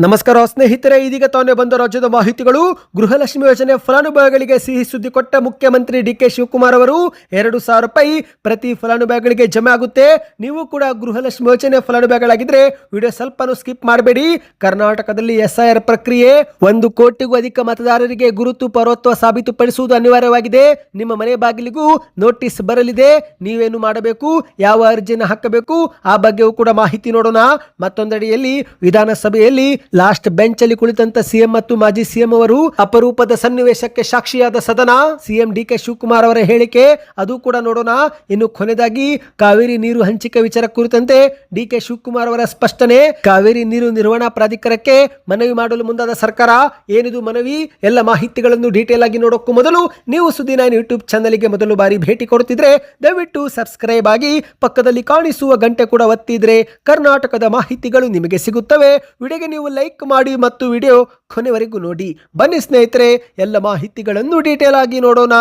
ನಮಸ್ಕಾರ ಸ್ನೇಹಿತರೆ, ಇದೀಗ ತಾನೇ ಬಂದ ರಾಜ್ಯದ ಮಾಹಿತಿಗಳು. ಗೃಹಲಕ್ಷ್ಮಿ ಯೋಜನೆ ಫಲಾನುಭವಿಗಳಿಗೆ ಸಿಹಿ ಸುದ್ದಿ ಕೊಟ್ಟ ಮುಖ್ಯಮಂತ್ರಿ ಡಿ ಕೆ ಶಿವಕುಮಾರ್ ಅವರು 2,000 ರೂಪಾಯಿ ಪ್ರತಿ ಫಲಾನುಭವಿಗಳಿಗೆ ಜಮೆ ಆಗುತ್ತೆ. ನೀವು ಕೂಡ ಗೃಹಲಕ್ಷ್ಮಿ ಯೋಜನೆ ಫಲಾನುಭವಿಗಳಾಗಿದ್ರೆ ವಿಡಿಯೋ ಸ್ವಲ್ಪ ಸ್ಕಿಪ್ ಮಾಡಬೇಡಿ. ಕರ್ನಾಟಕದಲ್ಲಿ SIR ಪ್ರಕ್ರಿಯೆ 1 ಕೋಟಿಗೂ ಅಧಿಕ ಮತದಾರರಿಗೆ ಗುರುತು ಪೌರತ್ವ ಸಾಬೀತುಪಡಿಸುವುದು ಅನಿವಾರ್ಯವಾಗಿದೆ. ನಿಮ್ಮ ಮನೆ ಬಾಗಿಲಿಗೂ ನೋಟಿಸ್ ಬರಲಿದೆ. ನೀವೇನು ಮಾಡಬೇಕು, ಯಾವ ಅರ್ಜಿಯನ್ನು ಹಾಕಬೇಕು, ಆ ಬಗ್ಗೆಯೂ ಕೂಡ ಮಾಹಿತಿ ನೋಡೋಣ. ಮತ್ತೊಂದೆಡೆಯಲ್ಲಿ ವಿಧಾನಸಭೆಯಲ್ಲಿ ಲಾಸ್ಟ್ ಬೆಂಚ್ ಅಲ್ಲಿ ಕುಳಿತಂತ ಸಿಎಂ ಮತ್ತು ಮಾಜಿ ಸಿಎಂ ಅವರು ಅಪರೂಪದ ಸನ್ನಿವೇಶಕ್ಕೆ ಸಾಕ್ಷಿಯಾದ ಸದನ. ಸಿಎಂ ಡಿ ಕೆ ಶಿವಕುಮಾರ್ ಅವರ ಹೇಳಿಕೆ, ಅದು ಕೂಡ ನೋಡೋಣ. ಇನ್ನು ಕೊನೆಯದಾಗಿ ಕಾವೇರಿ ನೀರು ಹಂಚಿಕೆ ವಿಚಾರ ಕುರಿತಂತೆ ಡಿ ಕೆ ಶಿವಕುಮಾರ್ ಅವರ ಸ್ಪಷ್ಟನೆ. ಕಾವೇರಿ ನೀರು ನಿರ್ವಹಣಾ ಪ್ರಾಧಿಕಾರಕ್ಕೆ ಮನವಿ ಮಾಡಲು ಮುಂದಾದ ಸರ್ಕಾರ. ಏನಿದು ಮನವಿ? ಎಲ್ಲ ಮಾಹಿತಿಗಳನ್ನು ಡೀಟೇಲ್ ಆಗಿ ನೋಡೋಕ್ಕೂ ಮೊದಲು ನೀವು ಸುದ್ದಿ 9 ಯೂಟ್ಯೂಬ್ ಚಾನಲ್ಗೆ ಮೊದಲು ಬಾರಿ ಭೇಟಿ ಕೊಡುತ್ತಿದ್ರೆ ದಯವಿಟ್ಟು ಸಬ್ಸ್ಕ್ರೈಬ್ ಆಗಿ ಪಕ್ಕದಲ್ಲಿ ಕಾಣಿಸುವ ಗಂಟೆ ಕೂಡ ಒತ್ತಿದ್ರೆ ಕರ್ನಾಟಕದ ಮಾಹಿತಿಗಳು ನಿಮಗೆ ಸಿಗುತ್ತವೆ. ವಿಡಿಯೋಗೆ ನೀವು ಲೈಕ್ ಮಾಡಿ ಮತ್ತು ವಿಡಿಯೋ ಕೊನೆವರೆಗೂ ನೋಡಿ. ಬನ್ನಿ ಸ್ನೇಹಿತರೆ, ಎಲ್ಲ ಮಾಹಿತಿಗಳನ್ನು ಡೀಟೇಲ್ ಆಗಿ ನೋಡೋಣ.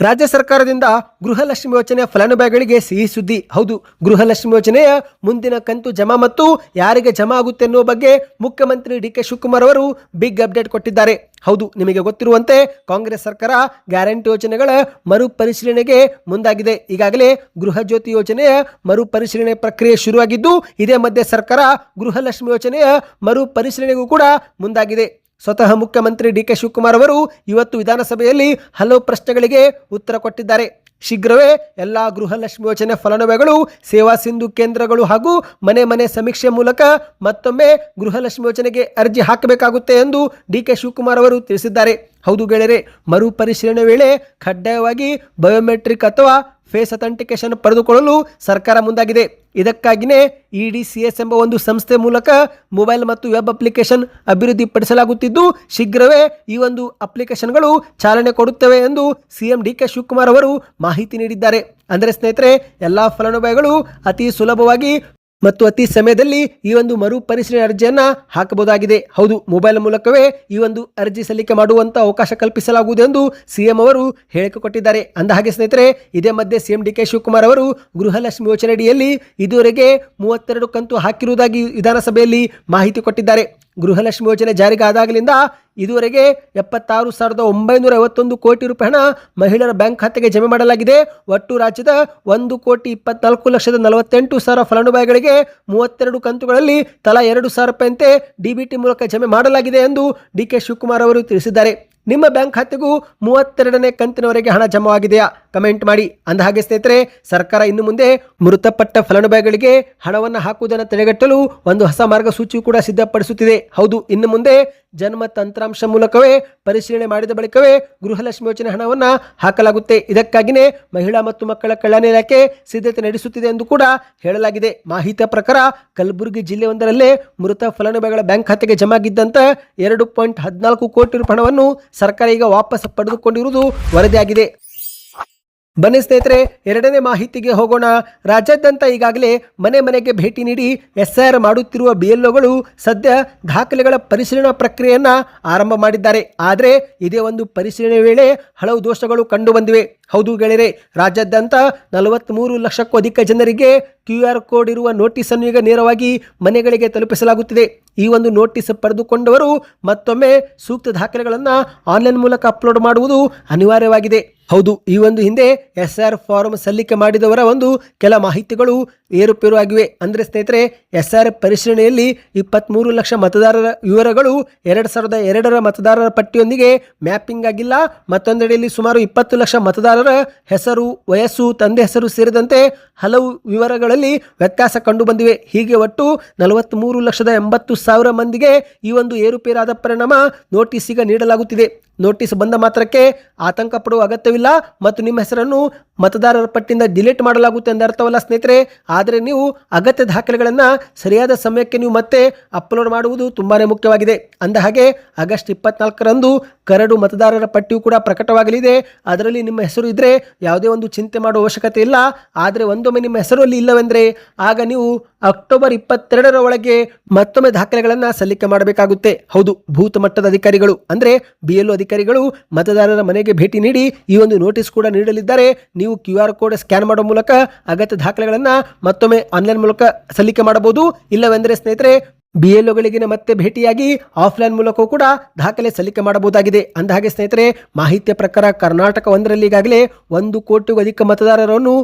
ರಾಜ್ಯ ಸರ್ಕಾರದಿಂದ ಗೃಹಲಕ್ಷ್ಮಿ ಯೋಜನೆ ಫಲಾನುಭವಿಗಳಿಗೆ ಸಿಹಿ ಸುದ್ದಿ. ಹೌದು, ಗೃಹಲಕ್ಷ್ಮಿ ಯೋಜನೆಯ ಮುಂದಿನ ಕಂತು ಜಮಾ ಮತ್ತು ಯಾರಿಗೆ ಜಮಾ ಆಗುತ್ತೆ ಎನ್ನುವ ಬಗ್ಗೆ ಮುಖ್ಯಮಂತ್ರಿ ಡಿ ಕೆ ಶಿವಕುಮಾರ್ ಅವರು ಬಿಗ್ ಅಪ್ಡೇಟ್ ಕೊಟ್ಟಿದ್ದಾರೆ. ಹೌದು, ನಿಮಗೆ ಗೊತ್ತಿರುವಂತೆ ಕಾಂಗ್ರೆಸ್ ಸರ್ಕಾರ ಗ್ಯಾರಂಟಿ ಯೋಜನೆಗಳ ಮರುಪರಿಶೀಲನೆಗೆ ಮುಂದಾಗಿದೆ. ಈಗಾಗಲೇ ಗೃಹ ಜ್ಯೋತಿ ಯೋಜನೆಯ ಮರುಪರಿಶೀಲನೆ ಪ್ರಕ್ರಿಯೆ ಶುರುವಾಗಿದ್ದು, ಇದೇ ಮಧ್ಯೆ ಸರ್ಕಾರ ಗೃಹಲಕ್ಷ್ಮಿ ಯೋಜನೆಯ ಮರುಪರಿಶೀಲನೆಗೂ ಕೂಡ ಮುಂದಾಗಿದೆ. ಸ್ವತಃ ಮುಖ್ಯಮಂತ್ರಿ ಡಿ ಕೆ ಶಿವಕುಮಾರ್ ಅವರು ಇವತ್ತು ವಿಧಾನಸಭೆಯಲ್ಲಿ ಹಲವು ಪ್ರಶ್ನೆಗಳಿಗೆ ಉತ್ತರ ಕೊಟ್ಟಿದ್ದಾರೆ. ಶೀಘ್ರವೇ ಎಲ್ಲ ಗೃಹಲಕ್ಷ್ಮಿ ಯೋಜನೆ ಫಲಾನುಭವಿಗಳು ಸೇವಾ ಸಿಂಧು ಕೇಂದ್ರಗಳು ಹಾಗೂ ಮನೆ ಮನೆ ಸಮೀಕ್ಷೆ ಮೂಲಕ ಮತ್ತೊಮ್ಮೆ ಗೃಹಲಕ್ಷ್ಮಿ ಯೋಜನೆಗೆ ಅರ್ಜಿ ಹಾಕಬೇಕಾಗುತ್ತೆ ಎಂದು ಡಿ ಕೆ ಶಿವಕುಮಾರ್ ಅವರು ತಿಳಿಸಿದ್ದಾರೆ. ಹೌದು ಗೆಳೆಯರೆ, ಮರುಪರಿಶೀಲನೆ ವೇಳೆ ಕಡ್ಡಾಯವಾಗಿ ಬಯೋಮೆಟ್ರಿಕ್ ಅಥವಾ ಫೇಸ್ ಅಥೆಂಟಿಕೇಶನ್ ಪಡೆದುಕೊಳ್ಳಲು ಸರ್ಕಾರ ಮುಂದಾಗಿದೆ. ಇದಕ್ಕಾಗಿಯೇ EDCS ಎಂಬ ಒಂದು ಸಂಸ್ಥೆ ಮೂಲಕ ಮೊಬೈಲ್ ಮತ್ತು ವೆಬ್ ಅಪ್ಲಿಕೇಶನ್ ಅಭಿವೃದ್ಧಿಪಡಿಸಲಾಗುತ್ತಿದ್ದು, ಶೀಘ್ರವೇ ಈ ಒಂದು ಅಪ್ಲಿಕೇಶನ್ಗಳು ಚಾಲನೆ ಕೊಡುತ್ತವೆ ಎಂದು ಸಿಎಂ ಡಿ ಕೆ ಶಿವಕುಮಾರ್ ಅವರು ಮಾಹಿತಿ ನೀಡಿದ್ದಾರೆ. ಅಂದರೆ ಸ್ನೇಹಿತರೆ, ಎಲ್ಲ ಫಲಾನುಭವಿಗಳು ಅತಿ ಸುಲಭವಾಗಿ ಮತ್ತು ಅತಿ ಸಮಯದಲ್ಲಿ ಈ ಒಂದು ಮರುಪರಿಶೀಲನೆ ಅರ್ಜಿಯನ್ನು ಹಾಕಬಹುದಾಗಿದೆ. ಹೌದು, ಮೊಬೈಲ್ ಮೂಲಕವೇ ಈ ಒಂದು ಅರ್ಜಿ ಸಲ್ಲಿಕೆ ಮಾಡುವಂತ ಅವಕಾಶ ಕಲ್ಪಿಸಲಾಗುವುದು ಎಂದು ಸಿಎಂ ಅವರು ಹೇಳಿಕೆ ಕೊಟ್ಟಿದ್ದಾರೆ. ಅಂದಹಾಗೆ ಸ್ನೇಹಿತರೆ, ಇದೇ ಮಧ್ಯೆ ಸಿಎಂ ಡಿ ಕೆ ಶಿವಕುಮಾರ್ ಅವರು ಗೃಹಲಕ್ಷ್ಮಿ ಯೋಜನೆ ಅಡಿಯಲ್ಲಿ ಇದುವರೆಗೆ 32 ಕಂತು ಹಾಕಿರುವುದಾಗಿ ವಿಧಾನಸಭೆಯಲ್ಲಿ ಮಾಹಿತಿ ಕೊಟ್ಟಿದ್ದಾರೆ. ಗೃಹಲಕ್ಷ್ಮಿ ಯೋಜನೆ ಜಾರಿಗೆ ಆದಾಗಲಿಂದ ಇದುವರೆಗೆ 76,951 ಕೋಟಿ ರೂಪಾಯಿ ಹಣ ಮಹಿಳೆಯರ ಬ್ಯಾಂಕ್ ಖಾತೆಗೆ ಜಮೆ ಮಾಡಲಾಗಿದೆ. ಒಟ್ಟು ರಾಜ್ಯದ 1,24,48,000 ಫಲಾನುಭವಿಗಳಿಗೆ 32 ಕಂತುಗಳಲ್ಲಿ ತಲಾ 2,000 ರೂಪಾಯಿಯಂತೆ DBT ಮೂಲಕ ಜಮೆ ಮಾಡಲಾಗಿದೆ ಎಂದು ಡಿ ಕೆ ಶಿವಕುಮಾರ್ ಅವರು ತಿಳಿಸಿದ್ದಾರೆ. ನಿಮ್ಮ ಬ್ಯಾಂಕ್ ಖಾತೆಗೂ 32ನೇ ಕಂತಿನವರೆಗೆ ಹಣ ಜಮಾವಾಗಿದೆಯಾ? ಕಮೆಂಟ್ ಮಾಡಿ. ಅಂದಹಾಗೆ ಸ್ನೇಹಿತರೆ, ಸರ್ಕಾರ ಇನ್ನು ಮುಂದೆ ಮೃತಪಟ್ಟ ಫಲಾನುಭವಿಗಳಿಗೆ ಹಣವನ್ನು ಹಾಕುವುದನ್ನು ತಡೆಗಟ್ಟಲು ಒಂದು ಹೊಸ ಮಾರ್ಗಸೂಚಿ ಕೂಡ ಸಿದ್ಧಪಡಿಸುತ್ತಿದೆ. ಹೌದು, ಇನ್ನು ಮುಂದೆ ಜನ್ಮ ತಂತ್ರಾಂಶ ಮೂಲಕವೇ ಪರಿಶೀಲನೆ ಮಾಡಿದ ಬಳಿಕವೇ ಗೃಹಲಕ್ಷ್ಮಿ ಯೋಜನೆ ಹಣವನ್ನು ಹಾಕಲಾಗುತ್ತೆ. ಇದಕ್ಕಾಗಿಯೇ ಮಹಿಳಾ ಮತ್ತು ಮಕ್ಕಳ ಕಲ್ಯಾಣ ಇಲಾಖೆ ಸಿದ್ಧತೆ ನಡೆಸುತ್ತಿದೆ ಎಂದು ಕೂಡ ಹೇಳಲಾಗಿದೆ. ಮಾಹಿತಿಯ ಪ್ರಕಾರ ಕಲಬುರಗಿ ಜಿಲ್ಲೆಯೊಂದರಲ್ಲೇ ಮೃತ ಫಲಾನುಭವಿಗಳ ಬ್ಯಾಂಕ್ ಖಾತೆಗೆ ಜಮಾ ಆಗಿದ್ದಂತ 2.14 ಕೋಟಿ ರೂಪಾಯಿ ಹಣವನ್ನು ಸರ್ಕಾರ ಈಗ ವಾಪಸ್ ಪಡೆದುಕೊಂಡಿರುವುದು ವರದಿಯಾಗಿದೆ. ಬನ್ನಿ ಸ್ನೇಹಿತರೆ, ಎರಡನೇ ಮಾಹಿತಿಗೆ ಹೋಗೋಣ. ರಾಜ್ಯಾದ್ಯಂತ ಈಗಾಗಲೇ ಮನೆ ಮನೆಗೆ ಭೇಟಿ ನೀಡಿ SIR ಮಾಡುತ್ತಿರುವ BLOಗಳು ಸದ್ಯ ದಾಖಲೆಗಳ ಪರಿಶೀಲನಾ ಪ್ರಕ್ರಿಯೆಯನ್ನು ಆರಂಭ ಮಾಡಿದ್ದಾರೆ. ಆದರೆ ಇದೇ ಒಂದು ಪರಿಶೀಲನೆ ವೇಳೆ ಹಲವು ದೋಷಗಳು ಕಂಡು ಬಂದಿವೆ. ಹೌದು ಗೆಳೆಯರೆ, ರಾಜ್ಯಾದ್ಯಂತ 43 ಲಕ್ಷಕ್ಕೂ ಅಧಿಕ ಜನರಿಗೆ QR ಕೋಡ್ ಇರುವ ನೋಟಿಸನ್ನು ಈಗ ನೇರವಾಗಿ ಮನೆಗಳಿಗೆ ತಲುಪಿಸಲಾಗುತ್ತಿದೆ. ಈ ಒಂದು ನೋಟಿಸ್ ಪಡೆದುಕೊಂಡವರು ಮತ್ತೊಮ್ಮೆ ಸೂಕ್ತ ದಾಖಲೆಗಳನ್ನು ಆನ್ಲೈನ್ ಮೂಲಕ ಅಪ್ಲೋಡ್ ಮಾಡುವುದು ಅನಿವಾರ್ಯವಾಗಿದೆ. ಹೌದು, ಈ ಒಂದು ಹಿಂದೆ SIR ಫಾರಂ ಸಲ್ಲಿಕೆ ಮಾಡಿದವರ ಒಂದು ಕೆಲ ಮಾಹಿತಿಗಳು ಏರುಪೇರು ಆಗಿವೆ. ಅಂದರೆ ಸ್ನೇಹಿತರೆ, SIR ಪರಿಶೀಲನೆಯಲ್ಲಿ 23 ಲಕ್ಷ ಮತದಾರರ ವಿವರಗಳು 2002ರ ಮತದಾರರ ಪಟ್ಟಿಯೊಂದಿಗೆ ಮ್ಯಾಪಿಂಗ್ ಆಗಿಲ್ಲ. ಮತ್ತೊಂದೆಡೆಯಲ್ಲಿ ಸುಮಾರು 20 ಲಕ್ಷ ಮತದಾರರ ಹೆಸರು, ವಯಸ್ಸು, ತಂದೆ ಹೆಸರು ಸೇರಿದಂತೆ ಹಲವು ವಿವರಗಳಲ್ಲಿ ವ್ಯತ್ಯಾಸ ಕಂಡು ಬಂದಿವೆ. ಹೀಗೆ ಒಟ್ಟು 43,80,000 ಮಂದಿಗೆ ಈ ಒಂದು ಏರುಪೇರಾದ ಪರಿಣಾಮ ನೋಟಿಸ್ ಈಗ ನೀಡಲಾಗುತ್ತಿದೆ. ನೋಟಿಸ್ ಬಂದ ಮಾತ್ರಕ್ಕೆ ಆತಂಕ ಪಡುವ ಅಗತ್ಯವಿಲ್ಲ ಮತ್ತು ನಿಮ್ಮ ಹೆಸರನ್ನು ಮತದಾರರ ಪಟ್ಟಿಯಿಂದ ಡಿಲೀಟ್ ಮಾಡಲಾಗುತ್ತೆ ಎಂದರ್ಥವಲ್ಲ ಸ್ನೇಹಿತರೆ. ಆದರೆ ನೀವು ಅಗತ್ಯ ದಾಖಲೆಗಳನ್ನು ಸರಿಯಾದ ಸಮಯಕ್ಕೆ ನೀವು ಮತ್ತೆ ಅಪ್ಲೋಡ್ ಮಾಡುವುದು ತುಂಬಾನೇ ಮುಖ್ಯವಾಗಿದೆ. ಅಂದಹಾಗೆ ಆಗಸ್ಟ್ 24ರಂದು ಕರಡು ಮತದಾರರ ಪಟ್ಟಿಯು ಕೂಡ ಪ್ರಕಟವಾಗಲಿದೆ. ಅದರಲ್ಲಿ ನಿಮ್ಮ ಹೆಸರು ಇದ್ದರೆ ಯಾವುದೇ ಒಂದು ಚಿಂತೆ ಮಾಡುವ ಅವಶ್ಯಕತೆ ಇಲ್ಲ. ಆದರೆ ಒಂದೊಮ್ಮೆ ನಿಮ್ಮ ಹೆಸರಲ್ಲಿ ಇಲ್ಲವೆಂದರೆ ಆಗ ನೀವು ಅಕ್ಟೋಬರ್ 22ರ ಒಳಗೆ ಮತ್ತೊಮ್ಮೆ ದಾಖಲೆಗಳನ್ನು ಸಲ್ಲಿಕೆ ಮಾಡಬೇಕಾಗುತ್ತೆ. ಹೌದು, ಬೂತ್ ಮಟ್ಟದ ಅಧಿಕಾರಿಗಳು ಅಂದರೆ BLO ಅಧಿಕಾರಿಗಳು ಮತದಾರರ ಮನೆಗೆ ಭೇಟಿ ನೀಡಿ ಈ ಒಂದು ನೋಟಿಸ್ ಕೂಡ ನೀಡಲಿದ್ದಾರೆ. ನೀವು QR ಕೋಡ್ ಸ್ಕ್ಯಾನ್ ಮಾಡುವ ಮೂಲಕ ಅಗತ್ಯ ದಾಖಲೆಗಳನ್ನು ಮತ್ತೊಮ್ಮೆ ಆನ್ಲೈನ್ ಮೂಲಕ ಸಲ್ಲಿಕೆ ಮಾಡಬಹುದು. ಇಲ್ಲವೆಂದರೆ ಸ್ನೇಹಿತರೆ, BLOಗಳಿಗಿನ ಮತ್ತೆ ಭೇಟಿಯಾಗಿ ಆಫ್ಲೈನ್ ಮೂಲಕ ಕೂಡ ದಾಖಲೆ ಸಲ್ಲಿಕೆ ಮಾಡಬಹುದಾಗಿದೆ. ಅಂದಹಾಗೆ ಸ್ನೇಹಿತರೆ, ಮಾಹಿತಿಯ ಪ್ರಕಾರ ಕರ್ನಾಟಕ ಒಂದರಲ್ಲಿ ಈಗಾಗಲೇ 1 ಕೋಟಿಗೂ ಅಧಿಕ ಮತದಾರರನ್ನು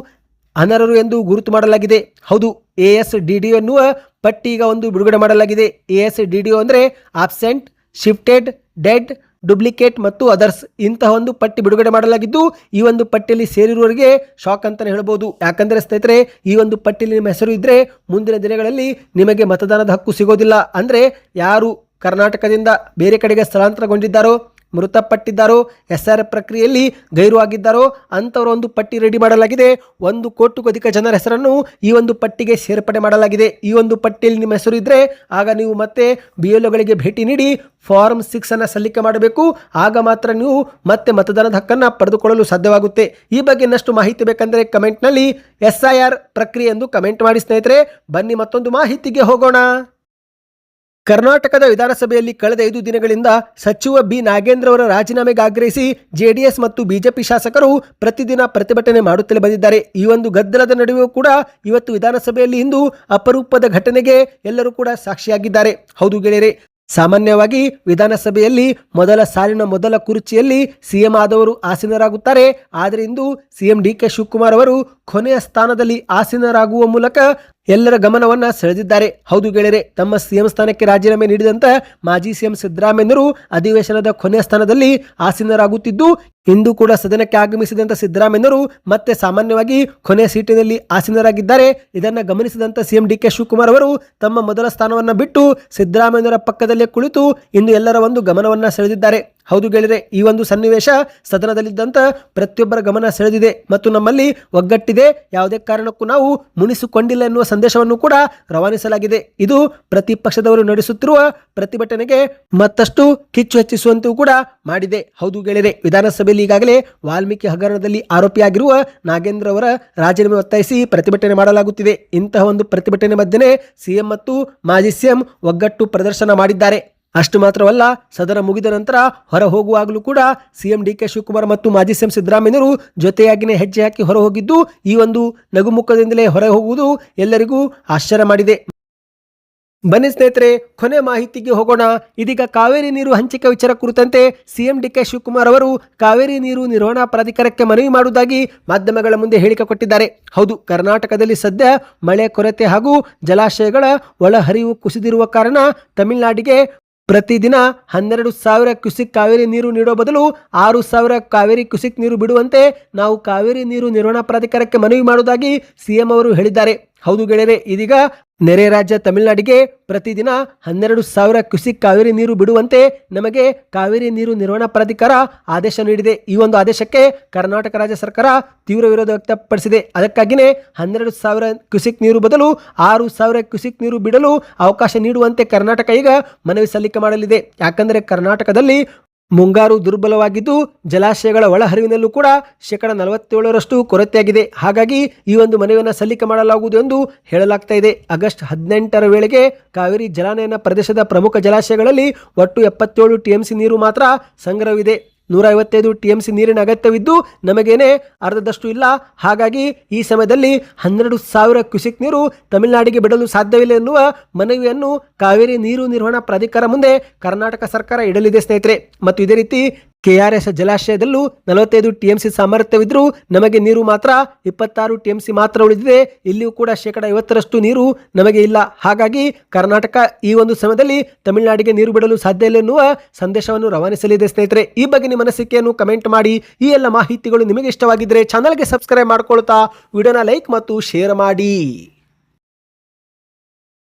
ಅನರ್ಹರು ಎಂದು ಗುರುತು ಮಾಡಲಾಗಿದೆ. ಹೌದು, ASDDO ಎನ್ನುವ ಪಟ್ಟಿ ಈಗ ಒಂದು ಬಿಡುಗಡೆ ಮಾಡಲಾಗಿದೆ. ASDDO ಅಂದರೆ ಆಬ್ಸೆಂಟ್, ಶಿಫ್ಟೆಡ್, ಡೆಡ್, ಡುಪ್ಲಿಕೇಟ್ ಮತ್ತು ಅದರ್ಸ್ ಇಂತಹ ಒಂದು ಪಟ್ಟಿ ಬಿಡುಗಡೆ ಮಾಡಲಾಗಿದ್ದು, ಈ ಒಂದು ಪಟ್ಟಿಯಲ್ಲಿ ಸೇರಿರುವವರಿಗೆ ಶಾಕ್ ಅಂತಲೇ ಹೇಳ್ಬೋದು. ಯಾಕಂದರೆ ಸ್ನೇಹಿತರೆ, ಈ ಒಂದು ಪಟ್ಟಿಯಲ್ಲಿ ನಿಮ್ಮ ಹೆಸರು ಇದ್ದರೆ ಮುಂದಿನ ದಿನಗಳಲ್ಲಿ ನಿಮಗೆ ಮತದಾನದ ಹಕ್ಕು ಸಿಗೋದಿಲ್ಲ. ಅಂದರೆ ಯಾರು ಕರ್ನಾಟಕದಿಂದ ಬೇರೆ ಕಡೆಗೆ ಸ್ಥಳಾಂತರಗೊಂಡಿದ್ದಾರೋ, ಮೃತಪಟ್ಟಿದ್ದಾರೋ, SR ಪ್ರಕ್ರಿಯೆಯಲ್ಲಿ ಗೈರು ಆಗಿದ್ದಾರೋ ಅಂಥವರ ಒಂದು ಪಟ್ಟಿ ರೆಡಿ ಮಾಡಲಾಗಿದೆ. 1 ಕೋಟಿಗೂ ಅಧಿಕ ಜನರ ಹೆಸರನ್ನು ಈ ಒಂದು ಪಟ್ಟಿಗೆ ಸೇರ್ಪಡೆ ಮಾಡಲಾಗಿದೆ. ಈ ಒಂದು ಪಟ್ಟಿಯಲ್ಲಿ ನಿಮ್ಮ ಹೆಸರು ಇದ್ದರೆ ಆಗ ನೀವು ಮತ್ತೆ BLOಗಳಿಗೆ ಭೇಟಿ ನೀಡಿ ಫಾರ್ಮ್ 6 ಅನ್ನು ಸಲ್ಲಿಕೆ ಮಾಡಬೇಕು. ಆಗ ಮಾತ್ರ ನೀವು ಮತ್ತೆ ಮತದಾನದ ಹಕ್ಕನ್ನು ಪಡೆದುಕೊಳ್ಳಲು ಸಾಧ್ಯವಾಗುತ್ತೆ. ಈ ಬಗ್ಗೆ ಇನ್ನಷ್ಟು ಮಾಹಿತಿ ಬೇಕಂದರೆ ಕಮೆಂಟ್ನಲ್ಲಿ SIR ಪ್ರಕ್ರಿಯೆ ಎಂದು ಕಮೆಂಟ್ ಮಾಡಿ ಸ್ನೇಹಿತರೆ. ಬನ್ನಿ ಮತ್ತೊಂದು ಮಾಹಿತಿಗೆ ಹೋಗೋಣ. ಕರ್ನಾಟಕದ ವಿಧಾನಸಭೆಯಲ್ಲಿ ಕಳೆದ 5 ದಿನಗಳಿಂದ ಸಚಿವ ಬಿ ನಾಗೇಂದ್ರ ಅವರ ರಾಜೀನಾಮೆಗೆ ಆಗ್ರಹಿಸಿ JDS ಮತ್ತು ಬಿಜೆಪಿ ಶಾಸಕರು ಪ್ರತಿದಿನ ಪ್ರತಿಭಟನೆ ಮಾಡುತ್ತಲೇ ಬಂದಿದ್ದಾರೆ. ಈ ಒಂದು ಗದ್ದಲದ ನಡುವೆಯೂ ಕೂಡ ಇವತ್ತು ವಿಧಾನಸಭೆಯಲ್ಲಿ ಇಂದು ಅಪರೂಪದ ಘಟನೆಗೆ ಎಲ್ಲರೂ ಕೂಡ ಸಾಕ್ಷಿಯಾಗಿದ್ದಾರೆ. ಹೌದು ಗೆಳೆಯರೆ, ಸಾಮಾನ್ಯವಾಗಿ ವಿಧಾನಸಭೆಯಲ್ಲಿ ಮೊದಲ ಸಾಲಿನ ಮೊದಲ ಕುರ್ಚಿಯಲ್ಲಿ CM ಆದವರು ಆಸೀನರಾಗುತ್ತಾರೆ. ಆದರೆ ಇಂದು CM DK ಶಿವಕುಮಾರ್ ಅವರು ಕೊನೆಯ ಸ್ಥಾನದಲ್ಲಿ ಆಸೀನರಾಗುವ ಮೂಲಕ ಎಲ್ಲರ ಗಮನವನ್ನ ಸೆಳೆದಿದ್ದಾರೆ. ಹೌದು ಗೆಳೆಯರೆ, ತಮ್ಮ CM ಸ್ಥಾನಕ್ಕೆ ರಾಜೀನಾಮೆ ನೀಡಿದಂತ ಮಾಜಿ CM ಸಿದ್ದರಾಮಯ್ಯರು ಅಧಿವೇಶನದ ಕೊನೆಯ ಸ್ಥಾನದಲ್ಲಿ ಆಸೀನರಾಗುತ್ತಿದ್ದು, ಇಂದು ಕೂಡ ಸದನಕ್ಕೆ ಆಗಮಿಸಿದಂತ ಸಿದ್ದರಾಮಯ್ಯರು ಮತ್ತೆ ಸಾಮಾನ್ಯವಾಗಿ ಕೊನೆಯ ಸೀಟಿನಲ್ಲಿ ಆಸೀನರಾಗಿದ್ದಾರೆ. ಇದನ್ನು ಗಮನಿಸಿದಂತ CM DK ಶಿವಕುಮಾರ್ ಅವರು ತಮ್ಮ ಮೊದಲ ಸ್ಥಾನವನ್ನ ಬಿಟ್ಟು ಸಿದ್ದರಾಮಯ್ಯರ ಪಕ್ಕದಲ್ಲೇ ಕುಳಿತು ಇಂದು ಎಲ್ಲರ ಒಂದು ಗಮನವನ್ನ ಸೆಳೆದಿದ್ದಾರೆ. ಹೌದು ಗೆಳೆಯರೆ, ಈ ಒಂದು ಸನ್ನಿವೇಶ ಸದನದಲ್ಲಿದ್ದಂತ ಪ್ರತಿಯೊಬ್ಬರ ಗಮನ ಸೆಳೆದಿದೆ ಮತ್ತು ನಮ್ಮಲ್ಲಿ ಒಗ್ಗಟ್ಟಿದೆ, ಯಾವುದೇ ಕಾರಣಕ್ಕೂ ನಾವು ಮುನಿಸಿಕೊಂಡಿಲ್ಲ ಎನ್ನುವ ಸಂದೇಶವನ್ನು ಕೂಡ ರವಾನಿಸಲಾಗಿದೆ. ಇದು ಪ್ರತಿಪಕ್ಷದವರು ನಡೆಸುತ್ತಿರುವ ಪ್ರತಿಭಟನೆಗೆ ಮತ್ತಷ್ಟು ಕಿಚ್ಚು ಹೆಚ್ಚಿಸುವಂತೆಯೂ ಕೂಡ ಮಾಡಿದೆ. ಹೌದು ಗೆಳೆಯರೆ, ವಿಧಾನಸಭೆಯಲ್ಲಿ ಈಗಾಗಲೇ ವಾಲ್ಮೀಕಿ ಹಗರಣದಲ್ಲಿ ಆರೋಪಿಯಾಗಿರುವ ನಾಗೇಂದ್ರ ಅವರ ರಾಜೀನಾಮೆ ಒತ್ತಾಯಿಸಿ ಪ್ರತಿಭಟನೆ ಮಾಡಲಾಗುತ್ತಿದೆ. ಇಂತಹ ಒಂದು ಪ್ರತಿಭಟನೆ ಮಧ್ಯೆ CM ಮತ್ತು ಮಾಜಿ CM ಒಗ್ಗಟ್ಟು ಪ್ರದರ್ಶನ ಮಾಡಿದ್ದಾರೆ. ಅಷ್ಟು ಮಾತ್ರವಲ್ಲ, ಸದನ ಮುಗಿದ ನಂತರ ಹೊರ ಹೋಗುವಾಗಲೂ ಕೂಡ CM DK ಶಿವಕುಮಾರ್ ಮತ್ತು ಮಾಜಿ CM ಸಿದ್ದರಾಮಯ್ಯರು ಜೊತೆಯಾಗಿನೇ ಹೆಜ್ಜೆ ಹಾಕಿ ಹೊರ ಹೋಗಿದ್ದು, ಈ ಒಂದು ನಗುಮುಖದಿಂದಲೇ ಹೊರ ಹೋಗುವುದು ಎಲ್ಲರಿಗೂ ಆಶ್ಚರ್ಯ ಮಾಡಿದೆ. ಬನ್ನಿ ಸ್ನೇಹಿತರೆ, ಕೊನೆ ಮಾಹಿತಿಗೆ ಹೋಗೋಣ. ಇದೀಗ ಕಾವೇರಿ ನೀರು ಹಂಚಿಕೆ ವಿಚಾರ ಕುರಿತಂತೆ CM DK ಶಿವಕುಮಾರ್ ಅವರು ಕಾವೇರಿ ನೀರು ನಿರ್ವಹಣಾ ಪ್ರಾಧಿಕಾರಕ್ಕೆ ಮನವಿ ಮಾಡುವುದಾಗಿ ಮಾಧ್ಯಮಗಳ ಮುಂದೆ ಹೇಳಿಕೆ ಕೊಟ್ಟಿದ್ದಾರೆ. ಹೌದು, ಕರ್ನಾಟಕದಲ್ಲಿ ಸದ್ಯ ಮಳೆ ಕೊರತೆ ಹಾಗೂ ಜಲಾಶಯಗಳ ಒಳಹರಿವು ಕುಸಿದಿರುವ ಕಾರಣ ತಮಿಳುನಾಡಿಗೆ ಪ್ರತಿದಿನ 12,000 ಕ್ಯೂಸೆಕ್ ಕಾವೇರಿ ನೀರು ನೀಡುವ ಬದಲು 6,000 ಕಾವೇರಿ ಕ್ಯೂಸೆಕ್ ನೀರು ಬಿಡುವಂತೆ ನಾವು ಕಾವೇರಿ ನೀರು ನಿರ್ವಹಣಾ ಪ್ರಾಧಿಕಾರಕ್ಕೆ ಮನವಿ ಮಾಡುವುದಾಗಿ CM ಅವರು ಹೇಳಿದ್ದಾರೆ. ಹೌದು ಗೆಳೆಯರೆ, ಇದೀಗ ನೆರೆ ರಾಜ್ಯ ತಮಿಳುನಾಡಿಗೆ ಪ್ರತಿದಿನ 12,000 ಕ್ಯೂಸೆಕ್ ಕಾವೇರಿ ನೀರು ಬಿಡುವಂತೆ ನಮಗೆ ಕಾವೇರಿ ನೀರು ನಿರ್ವಹಣಾ ಪ್ರಾಧಿಕಾರ ಆದೇಶ ನೀಡಿದೆ. ಈ ಒಂದು ಆದೇಶಕ್ಕೆ ಕರ್ನಾಟಕ ರಾಜ್ಯ ಸರ್ಕಾರ ತೀವ್ರ ವಿರೋಧ ವ್ಯಕ್ತಪಡಿಸಿದೆ. ಅದಕ್ಕಾಗಿಯೇ 12,000 ಕ್ಯೂಸೆಕ್ ನೀರು ಬದಲು 6,000 ಕ್ಯೂಸೆಕ್ ನೀರು ಬಿಡಲು ಅವಕಾಶ ನೀಡುವಂತೆ ಕರ್ನಾಟಕ ಈಗ ಮನವಿ ಸಲ್ಲಿಕೆ ಮಾಡಲಿದೆ. ಯಾಕಂದರೆ ಕರ್ನಾಟಕದಲ್ಲಿ ಮುಂಗಾರು ದುರ್ಬಲವಾಗಿದ್ದು ಜಲಾಶಯಗಳ ಒಳಹರಿವಿನಲ್ಲೂ ಕೂಡ 47% ಕೊರತೆಯಾಗಿದೆ. ಹಾಗಾಗಿ ಈ ಒಂದು ಮನವಿಯನ್ನು ಸಲ್ಲಿಕೆ ಮಾಡಲಾಗುವುದು ಎಂದು ಹೇಳಲಾಗ್ತಾ ಇದೆ. ಆಗಸ್ಟ್ 18ರ ವೇಳೆಗೆ ಕಾವೇರಿ ಜಲಾನಯನ ಪ್ರದೇಶದ ಪ್ರಮುಖ ಜಲಾಶಯಗಳಲ್ಲಿ ಒಟ್ಟು 77 TMC ನೀರು ಮಾತ್ರ ಸಂಗ್ರಹವಿದೆ. 155 TMC ನೀರಿನ ಅಗತ್ಯವಿದ್ದು ನಮಗೇನೆ ಅರ್ಧದಷ್ಟು ಇಲ್ಲ. ಹಾಗಾಗಿ ಈ ಸಮಯದಲ್ಲಿ 12,000 ಕ್ಯೂಸೆಕ್ ನೀರು ತಮಿಳುನಾಡಿಗೆ ಬಿಡಲು ಸಾಧ್ಯವಿಲ್ಲ ಎನ್ನುವ ಮನವಿಯನ್ನು ಕಾವೇರಿ ನೀರು ನಿರ್ವಹಣಾ ಪ್ರಾಧಿಕಾರ ಮುಂದೆ ಕರ್ನಾಟಕ ಸರ್ಕಾರ ಇಡಲಿದೆ ಸ್ನೇಹಿತರೆ. ಮತ್ತು ಇದೇ ರೀತಿ KRS ಜಲಾಶಯದಲ್ಲೂ 45 TMC ಸಾಮರ್ಥ್ಯವಿದ್ದರೂ ನಮಗೆ ನೀರು ಮಾತ್ರ 26 TMC ಮಾತ್ರ ಉಳಿದಿದೆ. ಇಲ್ಲಿಯೂ ಕೂಡ 50% ನೀರು ನಮಗೆ ಇಲ್ಲ. ಹಾಗಾಗಿ ಕರ್ನಾಟಕ ಈ ಒಂದು ಸಮಯದಲ್ಲಿ ತಮಿಳುನಾಡಿಗೆ ನೀರು ಬಿಡಲು ಸಾಧ್ಯ ಇಲ್ಲ ಎನ್ನುವ ಸಂದೇಶವನ್ನು ರವಾನಿಸಲಿದೆ ಸ್ನೇಹಿತರೆ. ಈ ಬಗ್ಗೆ ನಿಮ್ಮ ಅನಿಸಿಕೆಯನ್ನು ಕಮೆಂಟ್ ಮಾಡಿ. ಈ ಎಲ್ಲ ಮಾಹಿತಿಗಳು ನಿಮಗೆ ಇಷ್ಟವಾಗಿದ್ದರೆ ಚಾನಲ್ಗೆ ಸಬ್ಸ್ಕ್ರೈಬ್ ಮಾಡ್ಕೊಳ್ತಾ ವಿಡಿಯೋನ ಲೈಕ್ ಮತ್ತು ಶೇರ್ ಮಾಡಿ.